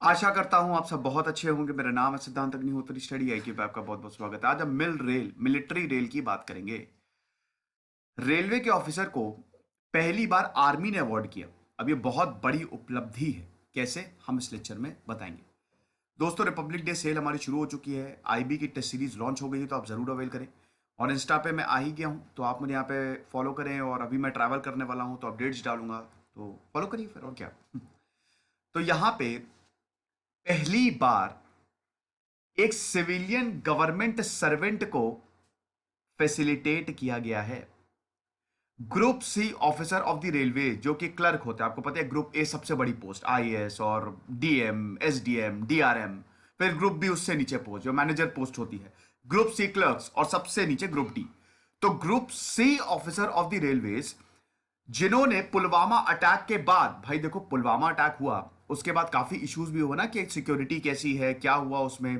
आशा करता हूं आप सब बहुत अच्छे होंगे। मेरा नाम है सिद्धांत अग्निहोत्री, स्टडी आई पे आपका बहुत बहुत स्वागत है। आज हम मिलिट्री रेल की बात करेंगे। रेलवे के ऑफिसर को पहली बार आर्मी ने अवार्ड किया। अब ये बहुत बड़ी उपलब्धि है। कैसे, हम इस लेक्चर में बताएंगे। दोस्तों, रिपब्लिक डे सेल हमारी शुरू हो चुकी है। आईबी की टेस्ट सीरीज लॉन्च हो गई है, तो आप जरूर अवेल करें। और इंस्टा पे मैं आ ही गया हूं, तो आप मुझे यहाँ पे फॉलो करें। और अभी मैं ट्रैवल करने वाला हूं, तो अपडेट्स डालूंगा, तो फॉलो करिए फिर, और क्या। तो यहाँ पे पहली बार एक सिविलियन गवर्नमेंट सर्वेंट को फैसिलिटेट किया गया है। Group C officer of the railway, जो कि क्लर्क होता है, आपको पता है ग्रुप ए सबसे बड़ी पोस्ट, आईएएस और डीएम, एसडीएम, डीआरएम। फिर ग्रुप बी उससे नीचे पोस्ट जो मैनेजर पोस्ट होती है। ग्रुप सी क्लर्क्स, और सबसे नीचे ग्रुप डी। तो group C officer of the railways, जिन्होंने पुलवामा अटैक के बाद, भाई देखो पुलवामा अटैक हुआ, उसके बाद काफी इश्यूज भी हुआ ना कि सिक्योरिटी कैसी है, क्या हुआ उसमें।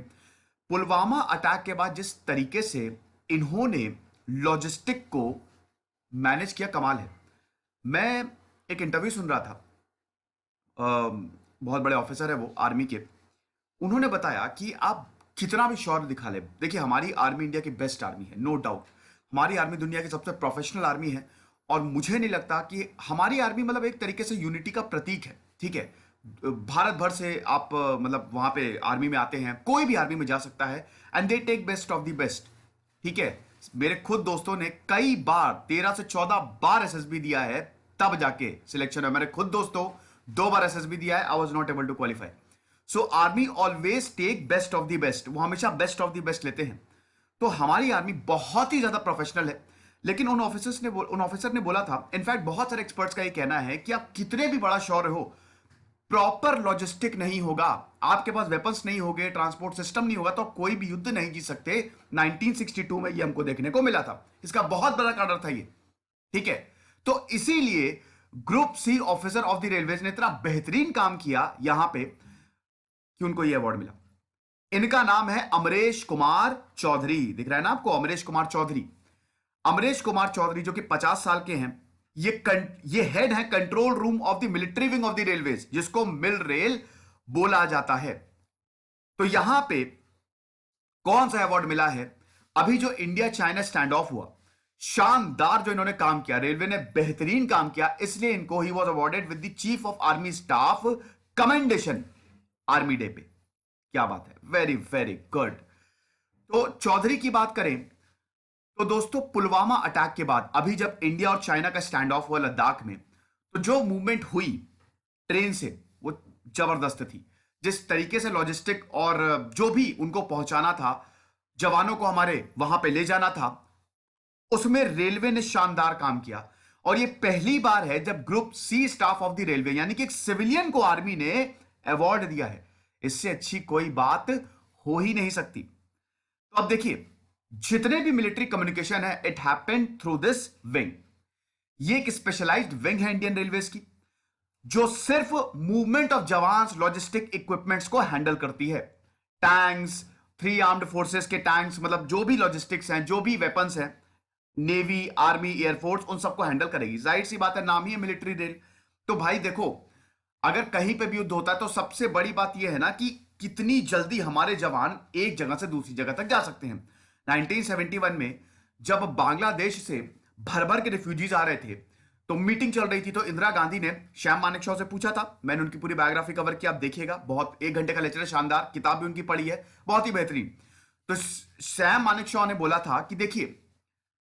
पुलवामा अटैक के बाद जिस तरीके से इन्होंने लॉजिस्टिक को मैनेज किया, कमाल है। मैं एक इंटरव्यू सुन रहा था, बहुत बड़े ऑफिसर है वो आर्मी के। उन्होंने बताया कि आप कितना भी शौर्य दिखा ले, देखिए हमारी आर्मी इंडिया की बेस्ट आर्मी है, नो डाउट। हमारी आर्मी दुनिया की सबसे प्रोफेशनल आर्मी है। और मुझे नहीं लगता कि हमारी आर्मी मतलब एक तरीके से यूनिटी का प्रतीक है, ठीक है। भारत भर से आप मतलब वहां पे आर्मी में आते हैं, कोई भी आर्मी में जा सकता है, and they take best of the best, ठीक है। मेरे खुद दोस्तों ने कई बार 13 से 14 बार एसएसबी दिया है, तब जाके सिलेक्शन है। मेरे खुद दोस्तों 2 बार एसएसबी दिया है, I was not able to qualify. So army always take best of the best, वो हमेशा बेस्ट ऑफ द बेस्ट लेते हैं। तो हमारी आर्मी बहुत ही ज्यादा प्रोफेशनल है। लेकिन उन ऑफिसर ने बोला था, इनफैक्ट बहुत सारे एक्सपर्ट्स का ये कहना है कि आप कितने भी बड़ा शौर्य हो, प्रॉपर लॉजिस्टिक नहीं होगा, आपके पास वेपन्स नहीं होंगे, ट्रांसपोर्ट सिस्टम नहीं होगा, तो कोई भी युद्ध नहीं जीत सकते। 1962 में ये हमको देखने को मिला था। इसका बहुत बड़ा कारण था ये, ठीक है। तो इसीलिए group C officer of the railways ने इतना बेहतरीन काम किया यहां पे कि उनको ये अवार्ड मिला। इनका नाम है अमरेश कुमार चौधरी, दिख रहा है ना आपको, अमरेश कुमार चौधरी। अमरेश कुमार चौधरी जो कि 50 साल के हैं, ये हेड है control room of the military wing of the railways, जिसको मिल रेल बोला जाता है। तो यहां पे कौन सा अवार्ड मिला है? अभी जो इंडिया चाइना स्टैंड ऑफ हुआ, शानदार जो इन्होंने काम किया, रेलवे ने बेहतरीन काम किया, इसलिए इनको he was awarded with the chief of army staff commendation army day पे। क्या बात है, वेरी वेरी गुड। तो चौधरी की बात करें तो दोस्तों, पुलवामा अटैक के बाद अभी जब इंडिया और चाइना का स्टैंड ऑफ हुआ लद्दाख में, तो जो मूवमेंट हुई ट्रेन से, वो जबरदस्त थी। जिस तरीके से लॉजिस्टिक और जो भी उनको पहुंचाना था, जवानों को हमारे वहां पे ले जाना था, उसमें रेलवे ने शानदार काम किया। और ये पहली बार है जब group C staff of the railway, यानी कि एक सिविलियन को आर्मी ने अवार्ड दिया है। इससे अच्छी कोई बात हो ही नहीं सकती। तो अब देखिए, जितने भी मिलिट्री कम्युनिकेशन है, it happened through this wing. ये एक स्पेशलाइज्ड विंग है इंडियन रेलवेज की, जो सिर्फ movement of jawans, logistic equipments को हैंडल करती है। टैंक्स, 3 आर्म्ड फोर्सेस के टैंक्स, मतलब जो भी लॉजिस्टिक्स हैं, जो भी वेपन्स हैं, नेवी, आर्मी, एयरफोर्स, उन सबको हैंडल करेगी। जाहिर सी बात है, नाम ही है मिलिट्री रेल। तो भाई देखो, अगर कहीं पे भी युद्ध होता है, तो सबसे बड़ी बात यह है ना कि कितनी जल्दी हमारे जवान एक जगह से दूसरी जगह तक जा सकते हैं। 1971 में जब बांग्लादेश से भर भर के रिफ्यूजीज आ रहे थे, तो मीटिंग चल रही थी, तो इंदिरा गांधी ने श्याम मानेकशॉ से पूछा था। मैंने उनकी पूरी बायोग्राफी कवर की, आप देखिएगा, बहुत 1 घंटे का लेक्चर है, शानदार, किताब भी उनकी पढ़ी है, बहुत ही बेहतरीन। तो श्याम मानेकशॉ ने बोला था कि देखिए,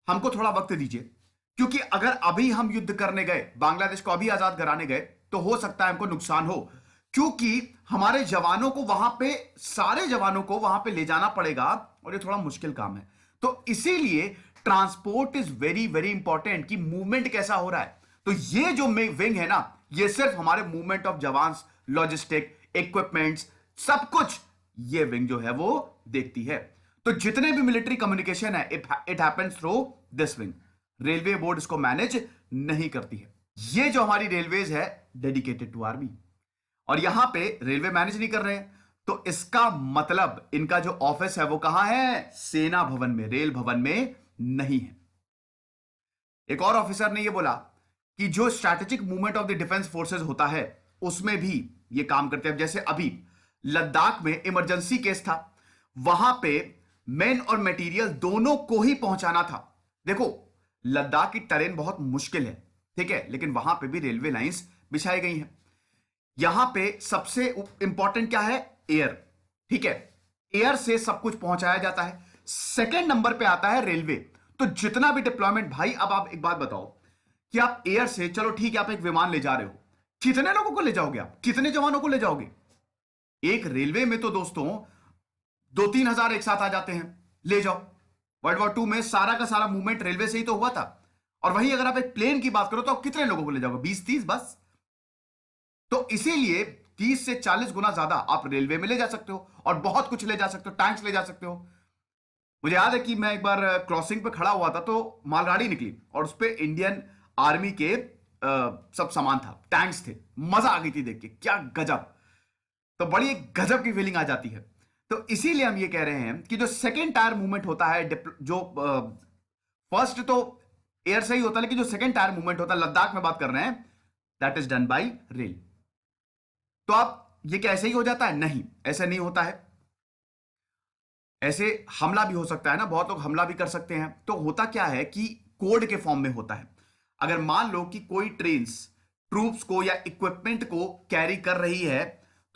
हमको थोड़ा वक्त दीजिए, क्योंकि अगर अभी हम युद्ध करने गए, बांग्लादेश को अभी आजाद कराने गए, तो हो सकता है हमको नुकसान हो, क्योंकि हमारे जवानों को वहां पे, सारे जवानों को वहां पे ले जाना पड़ेगा, और ये थोड़ा मुश्किल काम है। तो इसीलिए transport is very very important, कि मूवमेंट कैसा हो रहा है। तो ये जो विंग है ना, ये सिर्फ हमारे movement of jawans, logistic, equipments, सब कुछ ये विंग जो है वो देखती है। तो जितने भी मिलिट्री कम्युनिकेशन है, it happens through this wing. Railway board इसको मैनेज नहीं करती है। ये जो हमारी रेलवेज है, डेडिकेटेड टू आर्मी, और यहां पे रेलवे मैनेज नहीं कर रहे हैं, तो इसका मतलब इनका जो ऑफिस है वो कहां है? सेना भवन में, रेल भवन में नहीं है। एक और ऑफिसर ने यह बोला कि जो strategic movement of the defence forces होता है, उसमें भी ये काम करते हैं। जैसे अभी लद्दाख में इमरजेंसी केस था, वहां पे मैन और मटेरियल दोनों को ही पहुंचाना था। देखो, लद्दाख की टरेन बहुत मुश्किल है, ठीक है, लेकिन वहां पे भी रेलवे लाइंस बिछाई गई हैं। यहां पे सबसे इंपॉर्टेंट क्या है? एयर, ठीक है, एयर से सब कुछ पहुंचाया जाता है। सेकंड नंबर पे आता है रेलवे। तो जितना भी डिप्लॉयमेंट, भाई अब आप एक बात बताओ कि आप एयर से, चलो ठीक है, आप एक विमान ले जा रहे हो, कितने लोगों को ले जाओगे? आप कितने जवानों को ले जाओगे? एक रेलवे में तो दोस्तों 2-3 हजार एक साथ आ जाते हैं, ले जाओ। वर्ल्ड वॉर 2 में सारा का सारा मूवमेंट रेलवे से ही तो हुआ था। और वहीं अगर आप एक प्लेन की बात करो तो आप कितने लोगों को ले जाओगे? 20-30 बस। तो इसीलिए 30 से 40 गुना ज्यादा आप रेलवे में ले जा सकते हो और बहुत कुछ ले जा सकते हो, टैंक्स ले जा सकते हो। मुझे याद है कि मैं एक बार क्रॉसिंग पे खड़ा हुआ था तो मालगाड़ी निकली और उस पे इंडियन आर्मी के सब सामान था, टैंक्स थे। मजा आ गई थी देख के, क्या गजब। तो बड़ी एक गजब की फीलिंग आ जाती है। तो इसीलिए हम ये कह रहे हैं कि जो सेकेंड टायर मूवमेंट होता है, जो फर्स्ट तो एयर से ही होता है, लेकिन जो सेकेंड टायर मूवमेंट होता है, लद्दाख में बात कर रहे हैं, that is done by rail. तो आप ये क्या ऐसे ही हो जाता है? नहीं, ऐसे नहीं होता है। ऐसे हमला भी हो सकता है ना, बहुत लोग हमला भी कर सकते हैं। तो होता क्या है कि कोड के फॉर्म में होता है। अगर मान लो कि कोई ट्रेन्स ट्रूप्स को या इक्विपमेंट को कैरी कर रही है,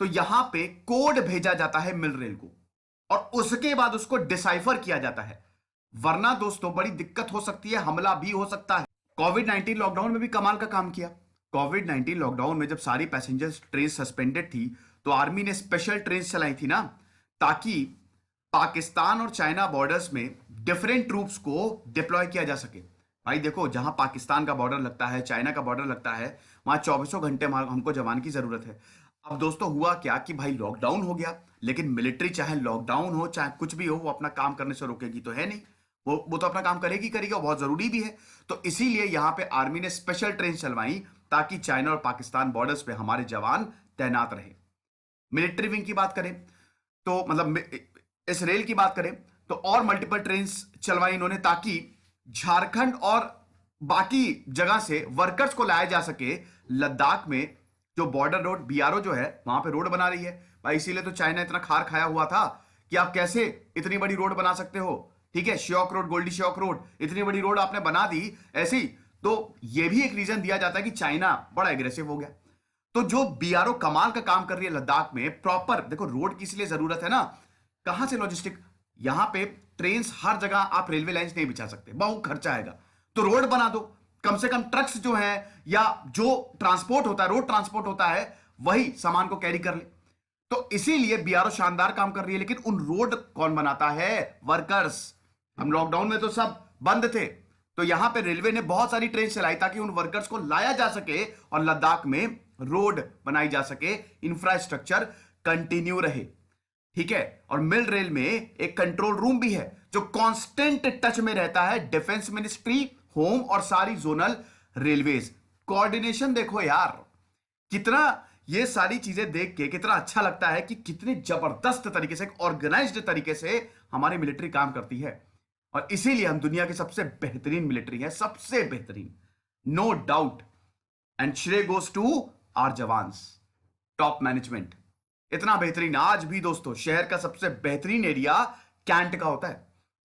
तो यहां पे कोड भेजा जाता है मिल रेल को, और उसके बाद उसको डिसाइफर किया जाता है। वरना दोस्तों बड़ी दिक्कत हो सकती है, हमला भी हो सकता है। कोविड-19 लॉकडाउन में भी कमाल का काम किया। कोविड-19 लॉकडाउन में जब सारी पैसेंजर ट्रेन सस्पेंडेड थी, तो आर्मी ने स्पेशल ट्रेन चलाई थी ना, ताकि पाकिस्तान और चाइना बॉर्डर्स में डिफरेंट ट्रूप्स को डिप्लॉय किया जा सके। भाई देखो, जहां पाकिस्तान का बॉर्डर लगता है, चाइना का बॉर्डर लगता है, वहां 24 घंटे हमको जवान की जरूरत है। अब दोस्तों हुआ क्या कि भाई लॉकडाउन हो गया, लेकिन मिलिट्री चाहे लॉकडाउन हो चाहे कुछ भी हो, वो अपना काम करने से रोकेगी तो है नहीं। वो तो अपना काम करेगी करेगी, और बहुत जरूरी भी है। तो इसीलिए यहां पे आर्मी ने स्पेशल ट्रेन चलवाई, ताकि चाइना और पाकिस्तान बॉर्डर्स पे हमारे जवान तैनात रहे। मिलिट्री विंग की बात करें तो मतलब इस रेल की बात करें तो और मल्टीपल ट्रेन चलवाई इन्होंने, ताकि झारखंड और बाकी जगह से वर्कर्स को लाया जा सके। लद्दाख में जो बॉर्डर रोड बीआरओ जो है, वहां पे रोड बना रही है भाई, इसीलिए तो चाइना इतना खार खाया हुआ था कि आप कैसे इतनी बड़ी रोड बना सकते हो, ठीक है, श्योक रोड, गोल्डी श्योक रोड, इतनी बड़ी रोड आपने बना दी ऐसे ही। तो यह भी एक रीजन दिया जाता है कि चाइना बड़ा एग्रेसिव हो गया। तो जो बीआरओ कमाल का काम कर रही है लद्दाख में, प्रॉपर देखो, रोड की इसलिए जरूरत है ना, कहां से लॉजिस्टिक, यहां पे ट्रेन हर जगह आप रेलवे लाइंस नहीं बिछा सकते, बहुत खर्चा आएगा। तो रोड बना दो, कम से कम ट्रक्स जो है या जो ट्रांसपोर्ट होता है, रोड ट्रांसपोर्ट होता है, वही सामान को कैरी कर ले। तो इसीलिए बीआरओ शानदार काम कर रही है। लेकिन उन रोड कौन बनाता है? वर्कर्स। हम लॉकडाउन में तो सब बंद थे, तो यहां पे रेलवे ने बहुत सारी ट्रेन चलाई ताकि उन वर्कर्स को लाया जा सके और लद्दाख में रोड बनाई जा सके, इंफ्रास्ट्रक्चर कंटिन्यू रहे, ठीक है। और मिल रेल में एक कंट्रोल रूम भी है जो कांस्टेंट टच में रहता है डिफेंस मिनिस्ट्री, होम और सारी जोनल रेलवेज। कोऑर्डिनेशन देखो यार, कितना ये सारी चीजें देख के कितना अच्छा लगता है कि कितने जबरदस्त तरीके से, ऑर्गेनाइज्ड तरीके से हमारी मिलिट्री काम करती है। और इसीलिए हम दुनिया की सबसे बेहतरीन मिलिट्री है, सबसे बेहतरीन, नो डाउट। एंड श्रेय गोज टू आवर जवान्स, टॉप मैनेजमेंट। इतना बेहतरीन आज भी दोस्तों शहर का सबसे बेहतरीन एरिया कैंट का होता है,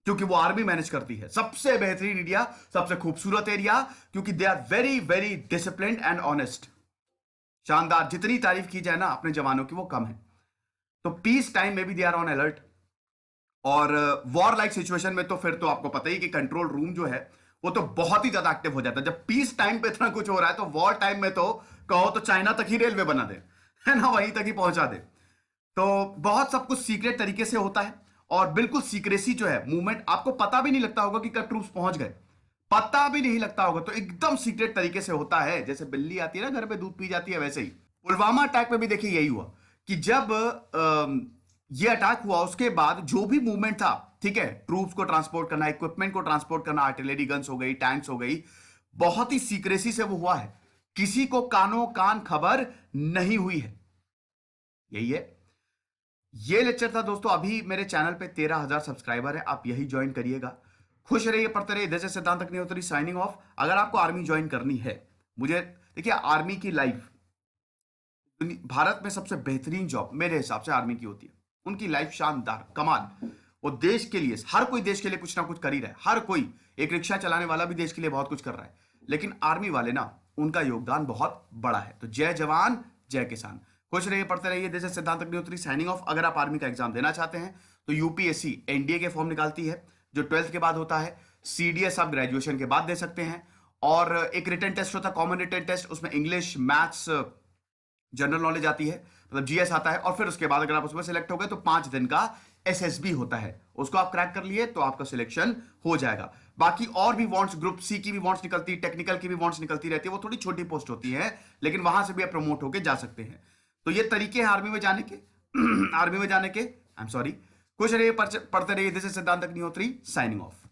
क्योंकि वो आर्मी मैनेज करती है। सबसे बेहतरीन एरिया, सबसे खूबसूरत एरिया, क्योंकि they are very very disciplined and honest. शानदार, जितनी तारीफ की जाए ना अपने जवानों की वो कम है। तो पीस टाइम में भी दे आर ऑन अलर्ट, और वॉर लाइक सिचुएशन में तो फिर तो आपको पता ही कि कंट्रोल रूम जो है वो तो बहुत ही ज्यादा एक्टिव हो जाता है। जब पीस टाइम पे इतना कुछ हो रहा है, तो वॉर टाइम में तो कहो तो चाइना तक ही रेलवे बना दे, है ना, वहीं तक ही पहुंचा दे। तो बहुत सब कुछ सीक्रेट तरीके से होता है, और बिल्कुल सीक्रेसी जो है, मूवमेंट आपको पता भी नहीं लगता होगा कि कब ट्रूप्स पहुंच गए, पता भी नहीं लगता होगा। तो एकदम सीक्रेट तरीके से होता है, जैसे बिल्ली आती है ना घर पे दूध पी जाती है, वैसे ही पुलवामा अटैक में भी देखिए यही हुआ कि जब ये अटैक हुआ उसके बाद जो भी मूवमेंट था, ठीक है, ट्रूप्स को ट्रांसपोर्ट करना, इक्विपमेंट को ट्रांसपोर्ट करना, आर्टिलरी गन्स हो गई, टैंक्स हो गई, बहुत ही सीक्रेसी से वो हुआ है, किसी को कानो कान खबर नहीं हुई है। यही है, ये लेक्चर था दोस्तों। अभी मेरे चैनल पे 13,000 सब्सक्राइबर है, आप यही ज्वाइन करिएगा। खुश रहिए, पढ़ते रहिए। जैसे सिद्धांत अग्निहोत्री साइनिंग ऑफ। अगर आपको आर्मी ज्वाइन करनी है, मुझे देखिए, आर्मी की लाइफ भारत में सबसे बेहतरीन जॉब मेरे हिसाब से आर्मी की होती है। उनकी लाइफ शानदार, कमाल। वो देश के लिए, हर कोई देश के लिए कुछ ना कुछ कर ही रहा है। हर कोई, एक रिक्शा चलाने वाला भी देश के लिए बहुत कुछ कर रहा है। लेकिन आर्मी वाले ना, उनका योगदान बहुत बड़ा है। तो जय जवान जय किसान। खुश रहिए, पढ़ते रहिए। दिस इज सिद्धांत अग्निहोत्री साइनिंग ऑफ। अगर आप आर्मी का एग्जाम देना चाहते हैं तो यूपीएससी एनडीए के फॉर्म निकालती है, जो 12th के बाद होता है। सीडीएस आप ग्रेजुएशन के बाद दे सकते हैं। और एक रिटन टेस्ट होता है, कॉमन रिटन टेस्ट। उसमें इंग्लिश, मैथ्स, जनरल नॉलेज आती है, मतलब जीएस आता है। और फिर उसके बाद अगर आप उसमें सिलेक्ट हो गए तो 5 दिन का एसएसबी होता है। उसको आप क्रैक कर लिए तो आपका सिलेक्शन हो जाएगा। बाकी और भी वांट्स, ग्रुप सी की भी वांट्स निकलती है, टेक्निकल की भी वांट्स निकलती रहती है। वो थोड़ी छोटी पोस्ट होती है, लेकिन वहां से भी आप प्रमोट होकर जा सकते हैं। तो ये तरीके हैं आर्मी में जाने के। आर्मी में जाने के। I am sorry. खुश रहिए, पढ़ते रहिए। दिस इज सिद्धांत अग्निहोत्री साइनिंग ऑफ।